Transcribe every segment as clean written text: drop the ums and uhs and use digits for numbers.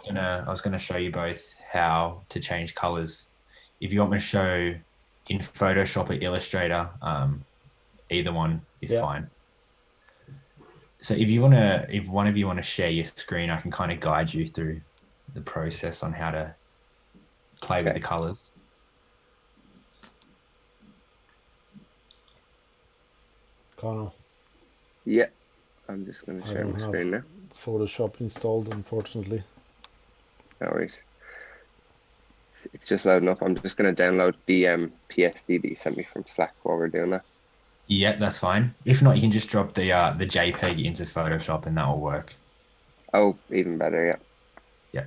I was gonna show you both how to change colors. If you want me to show in Photoshop or Illustrator, either one is Yeah. fine. So if one of you want to share your screen, I can kind of guide you through the process on how to play with the Okay. colors. Connor, Yeah. I'm just going to I share don't my have screen now. Photoshop installed, unfortunately. No worries. It's just loading up. I'm just going to download the PSD that you sent me from Slack while we're doing that. Yeah, that's fine. If not, you can just drop the JPEG into Photoshop and that will work. Oh, even better. Yeah. Yeah.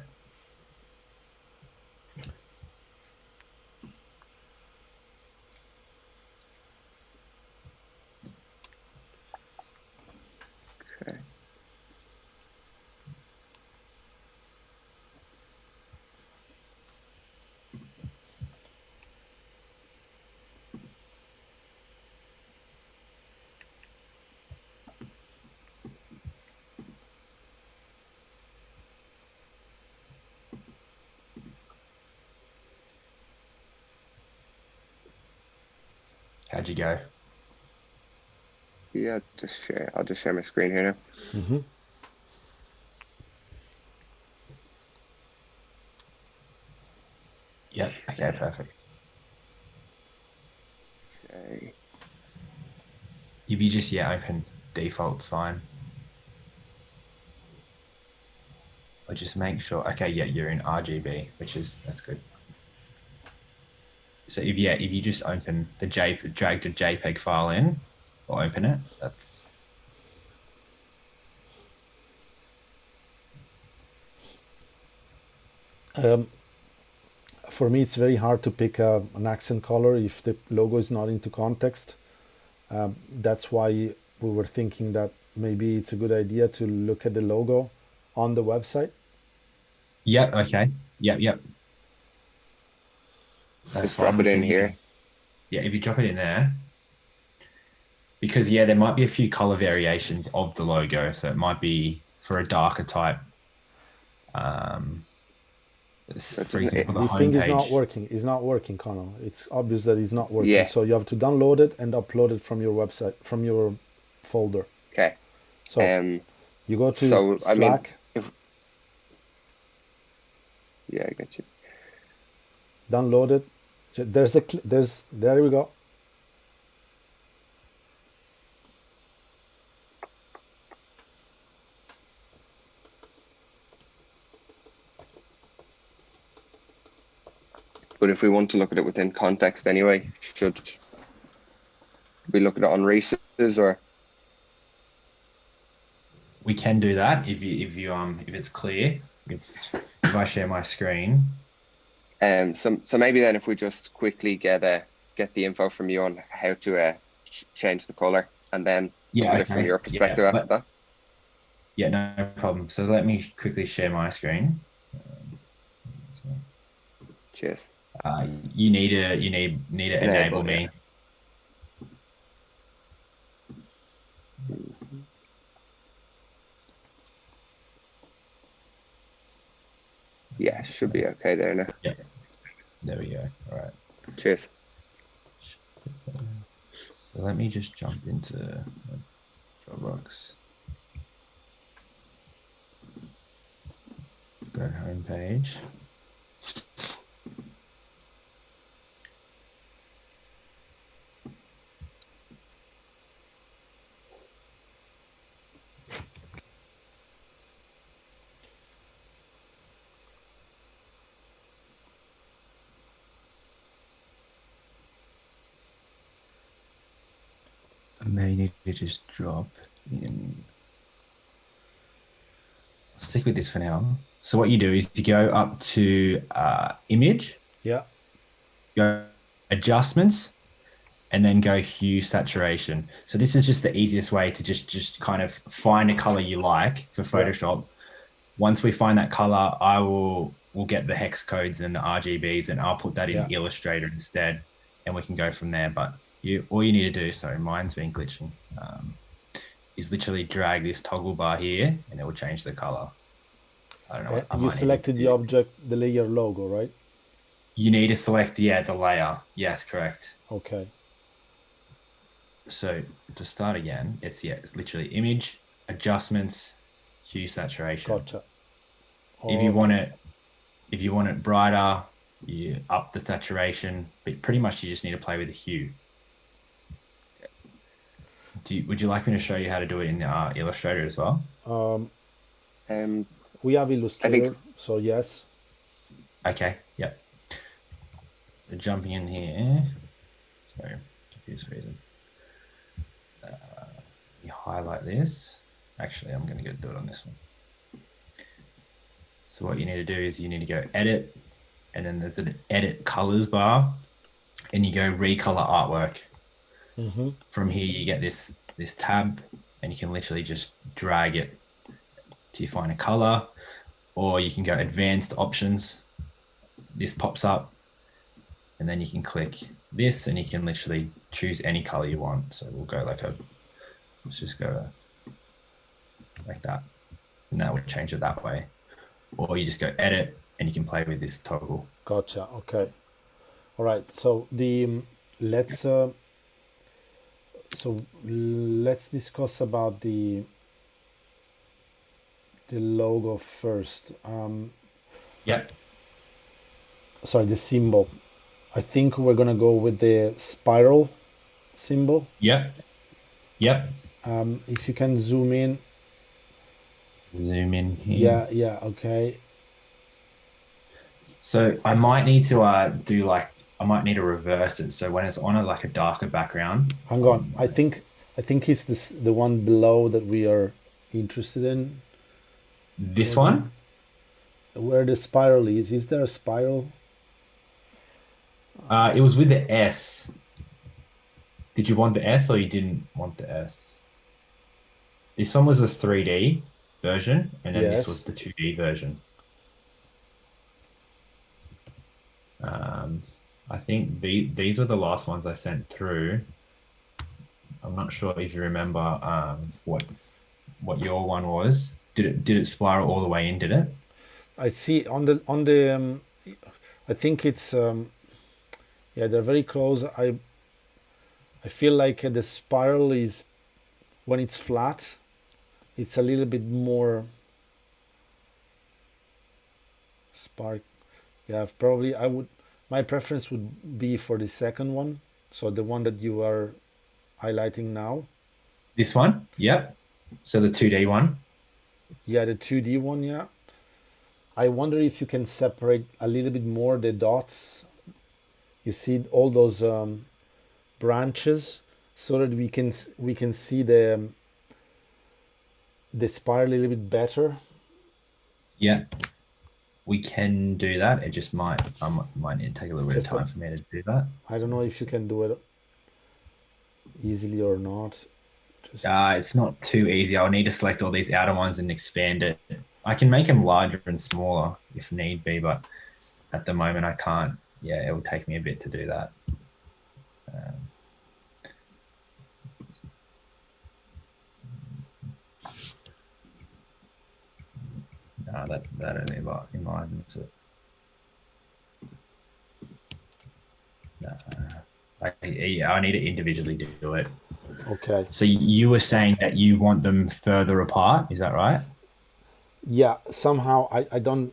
Okay. How'd you go? Yeah, just share. I'll just share my screen here now. Mm-hmm. Yep. Okay, perfect. Okay. If you just open default's fine. Or just make sure. Okay, yeah, you're in RGB, that's good. So if you just open the drag the JPEG file in or open it, that's For me, it's very hard to pick an accent color if the logo is not into context. That's why we were thinking that maybe it's a good idea to look at the logo on the website. yep, okay. Yep. That's Just drop fine. it in here. If you drop it in there, because there might be a few color variations of the logo. So it might be for a darker type. For example, the This thing is not homepage. working. It's not working, Connor. It's obvious that it's not working. Yeah. So you have to download it and upload it from your website, from your folder. Okay. So you go to Slack. Yeah, I got you. Download it. There we go. But if we want to look at it within context anyway, should we look at it on races or? We can do that if it's clear. If I share my screen. So maybe then if we just quickly get the info from you on how to change the color, and then look at it from your perspective after that. Yeah, no problem. So let me quickly share my screen. Cheers. You need to enable me. Yeah, should be okay there now. Yeah, there we go. All right. Cheers. So let me just jump into Dropbox. Go home page. I may need to just drop in. I'll stick with this for now. So what you do is you go up to image. Yeah. Go adjustments, and then go hue saturation. So this is just the easiest way to just kind of find a color you like for Photoshop. Yeah. Once we find that color, we'll get the hex codes and the RGBs, and I'll put that in Illustrator instead, and we can go from there. But all you need to do, sorry, mine's been glitching, is literally drag this toggle bar here, and it will change the color. I don't know what I You might need to selected do the this. object, the layer logo, right? You need to select, the layer. Yes, correct. Okay. So to start again, it's literally image, adjustments, hue, saturation. Gotcha. If you want Okay. it, if you want it brighter, you up the saturation, but pretty much you just need to play with the hue. Would you like me to show you how to do it in Illustrator as well? We have I Illustrator, think so yes. Okay, yep. So jumping in here. Sorry, confused reason. You highlight this. Actually, I'm going to go do it on this one. So what you need to do is you need to go edit, and then there's an edit colors bar, and you go recolor artwork. From here, you get this tab, and you can literally just drag it till you find a color, or you can go advanced options. This pops up, and then you can click this, and you can literally choose any color you want. So we'll go let's just go like that, and that would change it that way. Or you just go edit, and you can play with this toggle. Gotcha. Okay. All right. So let's discuss about the logo first. Yep. Sorry, the symbol. I think we're gonna go with the spiral symbol. Yep. If you can zoom in. Zoom in here. Yeah. Okay. So I might need to I might need to reverse it. So when it's on a darker background. Hang on. I think it's the one below that we are interested in. This one? Where the spiral is. Is there a spiral? It was with the S. Did you want the S or you didn't want the S? This one was a 3D version, and then this was the 2D version. I think these were the last ones I sent through. I'm not sure if you remember what your one was. Did it spiral all the way in? Did it? I see on the I think it's they're very close. I feel like the spiral is, when it's flat, it's a little bit more spark. Yeah, probably my preference would be for the second one. So the one that you are highlighting now. This one? Yep. So the 2D one? Yeah, the 2D one, yeah. I wonder if you can separate a little bit more the dots. You see all those branches, so that we can see the spiral a little bit better. Yeah, we can do that. It just might need to take a little bit of time for me to do that. I don't know if you can do it easily or not. It's not too easy. I'll need to select all these outer ones and expand it. I can make them larger and smaller if need be, but at the moment I can't. Yeah, it will take me a bit to do that. That only enlightens it. I need to individually do it. Okay. So you were saying that you want them further apart, is that right? Yeah, somehow I don't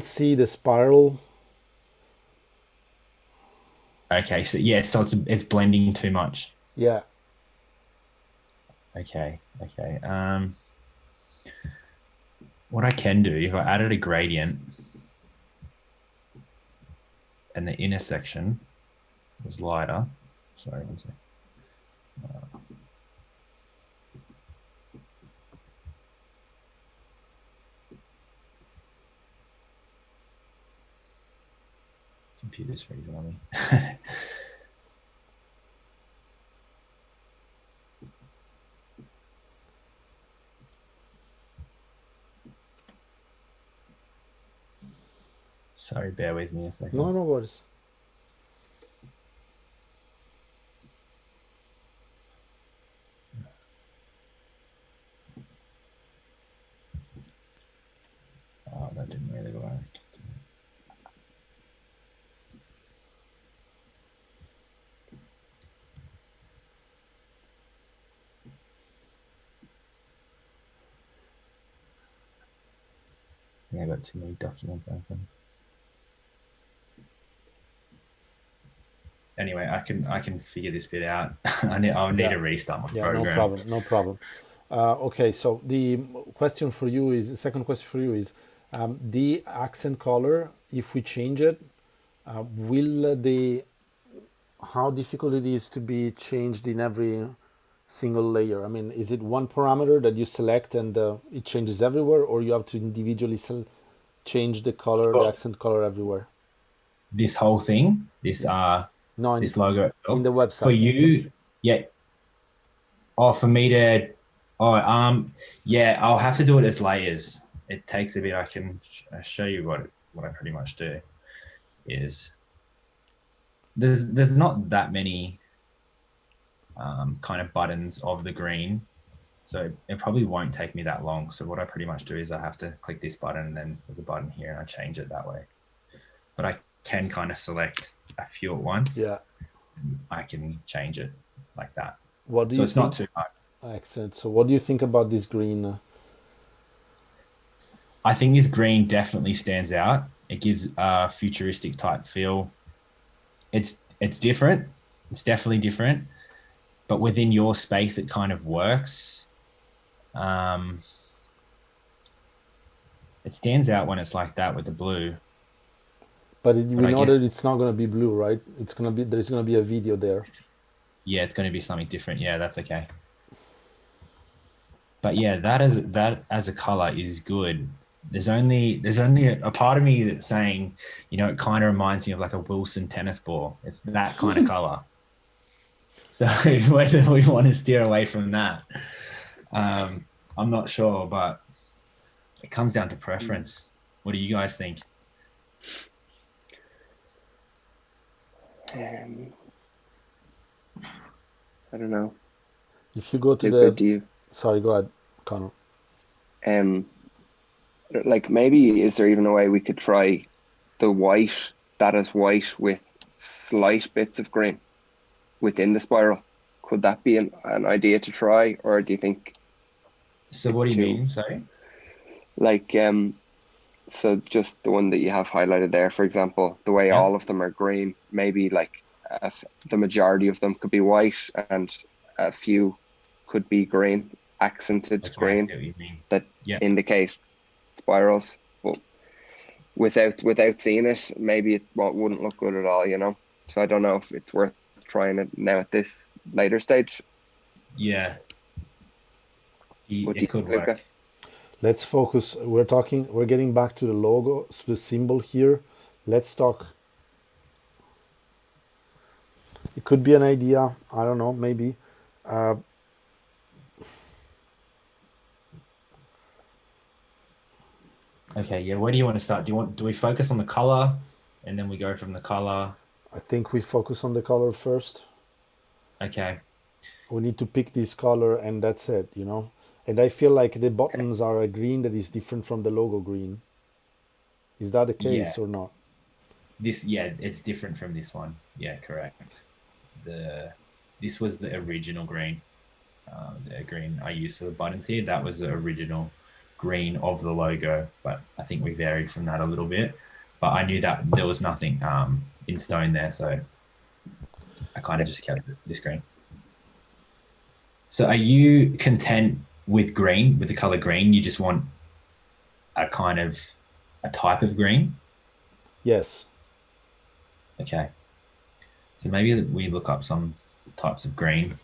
see the spiral. Okay, so it's blending too much. Yeah. Okay. What I can do, if I added a gradient and the intersection was lighter, sorry, one second. Computer's freezing on me. Sorry, bear with me a second. No worries. think I got too many documents open. Anyway, I can figure this bit out. I'll need to restart my program. No problem. Okay, so the question for you is, the second question for you is, the accent color, if we change it, how difficult it is to be changed in every single layer? I mean, is it one parameter that you select and it changes everywhere, or you have to individually change the color, the accent color everywhere? This whole thing, this logo itself, in the website. For you, yeah. Oh, for me to, yeah, I'll have to do it as layers. It takes a bit. I can show you what I pretty much do is there's not that many kind of buttons of the green, so it probably won't take me that long. So what I pretty much do is I have to click this button, and then there's a button here, and I change it that way. But I can kind of select a few at once. Yeah, I can change it like that. What do you think? It's not too hard. Excellent. So what do you think about this green? I think this green definitely stands out. It gives a futuristic type feel. It's different. It's definitely different. But within your space, it kind of works. It stands out when it's like that with the blue. But we know that it's not going to be blue, right? There's going to be a video there. Yeah, it's going to be something different. Yeah, that's okay. But yeah, that as a color is good. There's only a part of me that's saying, it kind of reminds me of like a Wilson tennis ball. It's that kind of color. So whether we want to steer away from that, I'm not sure, but it comes down to preference. What do you guys think? I don't know. If you go to sorry, go ahead, Connor. Like maybe is there even a way we could try the white that is white with slight bits of green within the spiral? Could that be an idea to try, or do you think? So what do you mean? Sorry. Like so just the one that you have highlighted there, for example, the way all of them are green, maybe like the majority of them could be white and a few could be green, accented green that indicate spirals. But without seeing it, maybe it wouldn't look good at all, So I don't know if it's worth trying it now at this later stage. Yeah. It could work. Let's focus. We're getting back to the logo, to the symbol here. Let's talk. It could be an idea. I don't know, maybe. Okay, yeah. Where do you want to start? Do we focus on the color and then we go from the color? I think we focus on the color first. Okay. We need to pick this color and that's it, And I feel like the buttons are a green that is different from the logo green. Is that the case or not? It's different from this one. Yeah, correct. This was the original green. The green I used for the buttons here, that was the original green of the logo, but I think we varied from that a little bit. But I knew that there was nothing in stone there, so I kind of just kept this green. So are you content with green, with the color green? You just want a kind of a type of green? Yes. Okay. So maybe we look up some types of green.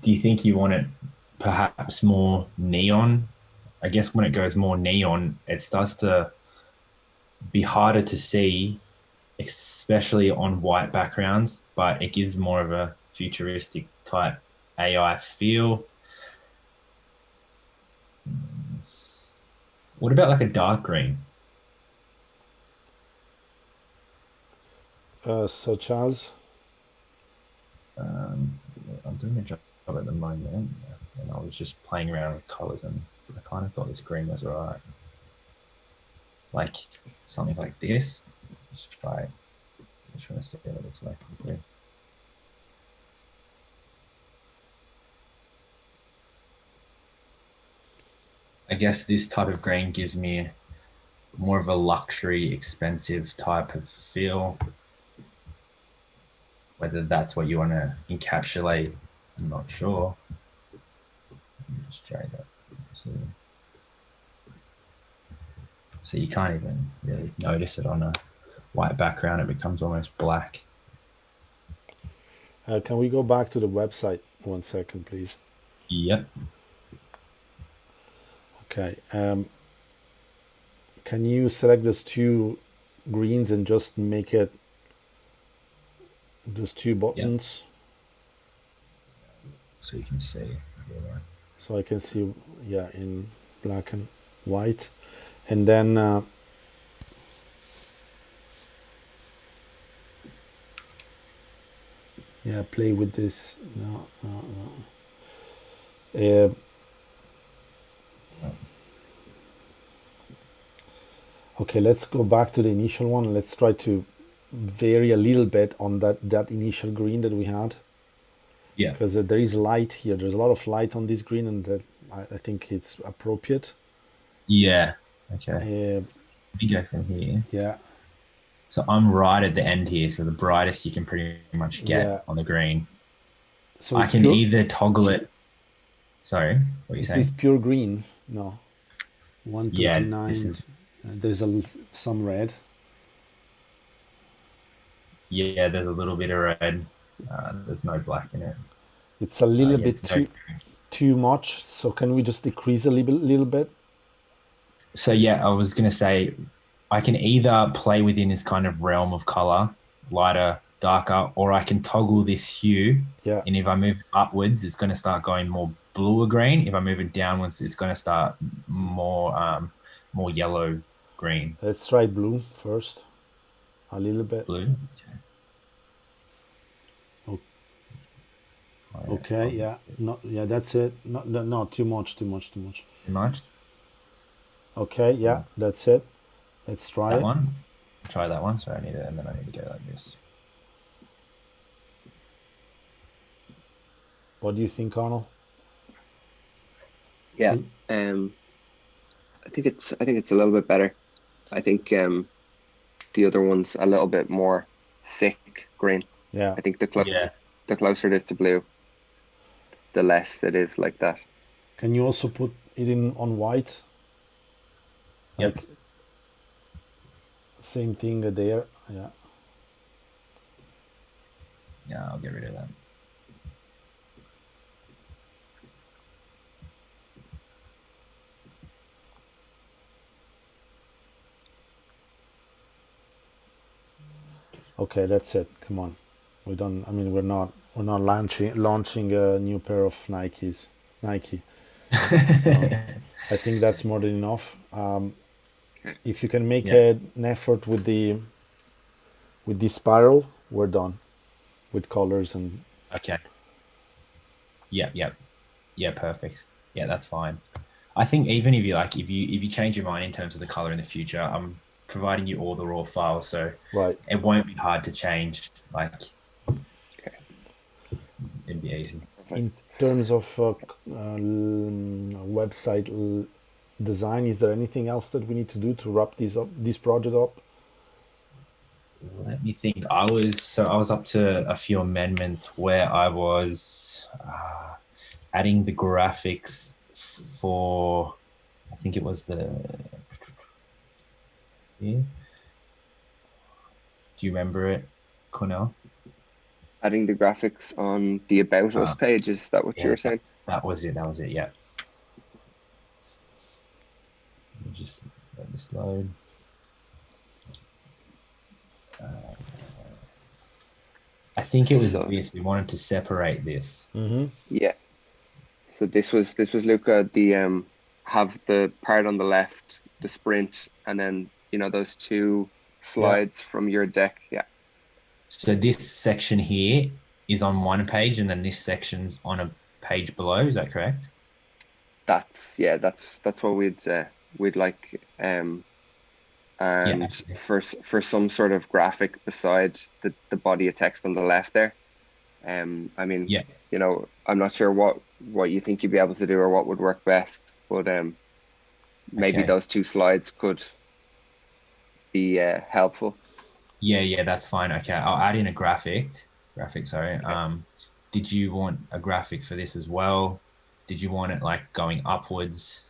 Do you think you want it perhaps more neon? I guess when it goes more neon, it starts to be harder to see, especially on white backgrounds, but it gives more of a futuristic type AI feel. What about like a dark green? Such as? I'm doing a job at the moment, and I was just playing around with colors, and I kind of thought this green was all right. like something like this. Just try. Just trying to see what it looks like. I guess this type of green gives me more of a luxury, expensive type of feel. Whether that's what you want to encapsulate, I'm not sure. Let me just try that. So you can't even really notice it on a white background. It becomes almost black. Can we go back to the website 1 second, please? Yep. Okay. Can you select those two greens and just make it those two buttons? So you can see. So I can see, yeah, in black and white. And then yeah, play with this. No. Okay, let's go back to the initial one. Let's try to vary a little bit on that initial green that we had. Yeah. Because there is light here. There's a lot of light on this green, and that I think it's appropriate. Yeah. Okay. We go from here. Yeah. So I'm right at the end here. So the brightest you can pretty much get on the green. So I can either toggle it. Sorry, what are you saying? Is this pure green? No. 139. Yeah, this is. There's some red. Yeah, there's a little bit of red. There's no black in it. It's a little bit too much. So can we just decrease a little bit? So yeah, I was gonna say, I can either play within this kind of realm of color, lighter, darker, or I can toggle this hue. Yeah. And if I move upwards, it's going to start going more blue or green. If I move it downwards, it's going to start more yellow green. Let's try blue first. A little bit. Blue. Okay. Yeah. Yeah. That's it. No. Too much. Too much. Okay. Yeah. That's it. Let's try that one. Try that one. So I need it, and then I need to go like this. What do you think, Arnold? Yeah. I think it's a little bit better. I think the other one's a little bit more thick green. Yeah. I think the closer it is to blue, the less it is like that. Can you also put it in on white? Yep. Like, same thing there. Yeah. Yeah, I'll get rid of that. Okay, that's it. Come on, we don't. I mean, we're not launching a new pair of Nike. So I think that's more than enough. If you can make an effort with the spiral, we're done with colors and. Okay. Yeah, perfect. Yeah, that's fine. I think even if you change your mind in terms of the color in the future, I'm providing you all the raw files, so it won't be hard to change. It'd be easy. In terms of website design, is there anything else that we need to do to wrap this project up? Let me think. I was up to a few amendments where I was adding the graphics for, I think it was the. Yeah. Do you remember it, Cornell? Adding the graphics on the About Us page, is that what you were saying? That was it, yeah. Let me just let this load. I think it was this. We wanted to separate this. Mm-hmm. Yeah. So this was Luca, the have the part on the left, the sprint, and then those two slides from your deck. Yeah. So this section here is on one page, and then this section's on a page below. Is that correct? That's what we'd like. and okay. for some sort of graphic besides the body of text on the left there. I mean, Yeah. I'm not sure what you think you'd be able to do or what would work best, but maybe Okay. those two slides could be helpful. Yeah, that's fine. Okay, I'll add in a graphic, sorry. Okay. Did you want a graphic for this as well? Did you want it like going upwards?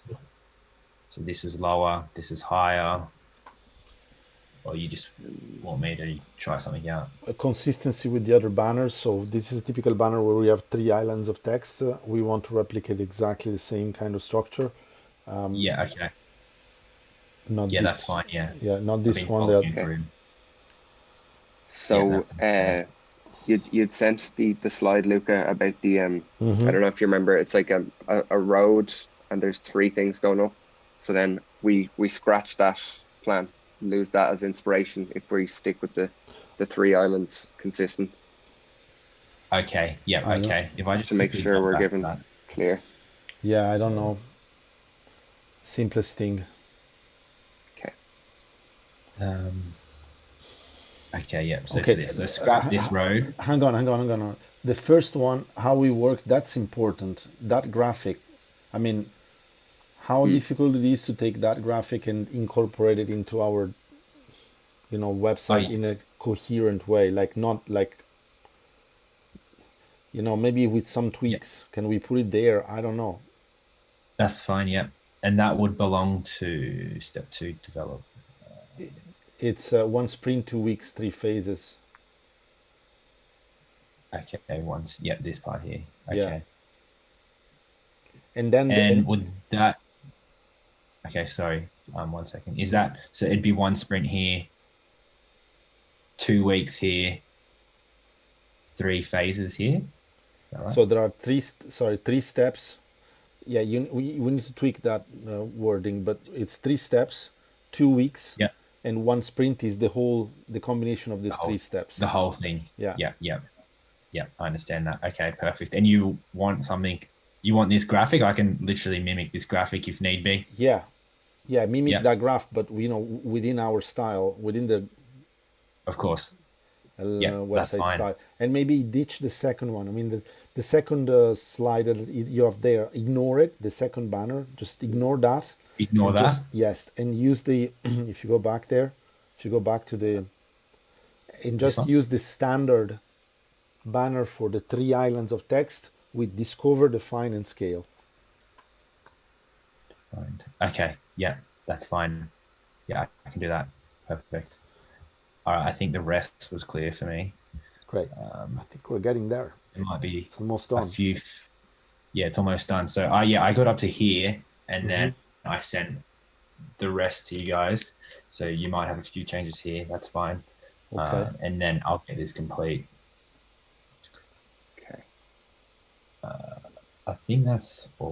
So this is lower, this is higher, or you just want me to try something out? A consistency with the other banners. So this is a typical banner where we have 3 islands of text. We want to replicate exactly the same kind of structure. Yeah, okay. Not Yeah, that's this. fine. Yeah, Yeah, not I've this been one. following That you Okay. through. Yeah, So that, you'd sent the slide, Luca, about the I Mhm. don't know if you remember, it's like a road and there's three things going up. So then we scratch that plan, lose that as inspiration if we stick with the 3 islands consistent, okay. Yeah, I don't. okay. If I just just to make quickly sure jump we're back to given that. clear. Yeah, I don't Uh, know. Simplest thing. Okay. Um, okay, yeah. So for Okay, this, so scrap this road. hang on. The first one, how we work, that's important. That graphic, I mean, how Hmm. difficult it is to take that graphic and incorporate it into our, Oh, website yeah, in a coherent way, like not like, maybe with some yeah, tweaks. Can we put it there? I don't know. that's fine. Yeah, and that would belong to step two, develop. It's 1 sprint, 2 weeks, 3 phases. Okay, once. Yeah, this part here. Yeah, Okay, and then and would that? Okay, sorry. 1 second. Is that so? It'd be 1 sprint here, 2 weeks here, 3 phases here. Is that right? so there are 3 steps. Yeah, we need to tweak that wording, but it's 3 steps, 2 weeks, Yeah, and 1 sprint is the combination of the these three whole, steps. the whole thing. Yeah, Yeah. I understand that. Okay, perfect. And you want something? You want this graphic? I can literally mimic this graphic if need be. yeah, yeah. Mimic Yeah, that graph, but within our style, within the of course. Yeah, that's website fine. style, and maybe ditch the second one. I mean, the second slide that you have there, ignore it. The second banner, just ignore that, Ignore and that. just yes, and use the if you go back there, if you go back to the and This just one. use the standard banner for the 3 islands of text with discover, define, and scale. Fine. Okay. Yeah, that's fine. Yeah, I can do that. Perfect. All right. I think the rest was clear for me. Great. I think we're getting there. It might be It's almost a done. few. Yeah, it's almost done. So, yeah, I got up to here, and Mm-hmm. then I sent the rest to you guys. So you might have a few changes here. That's fine. Okay. And then I'll get this complete. Okay. I think that's all.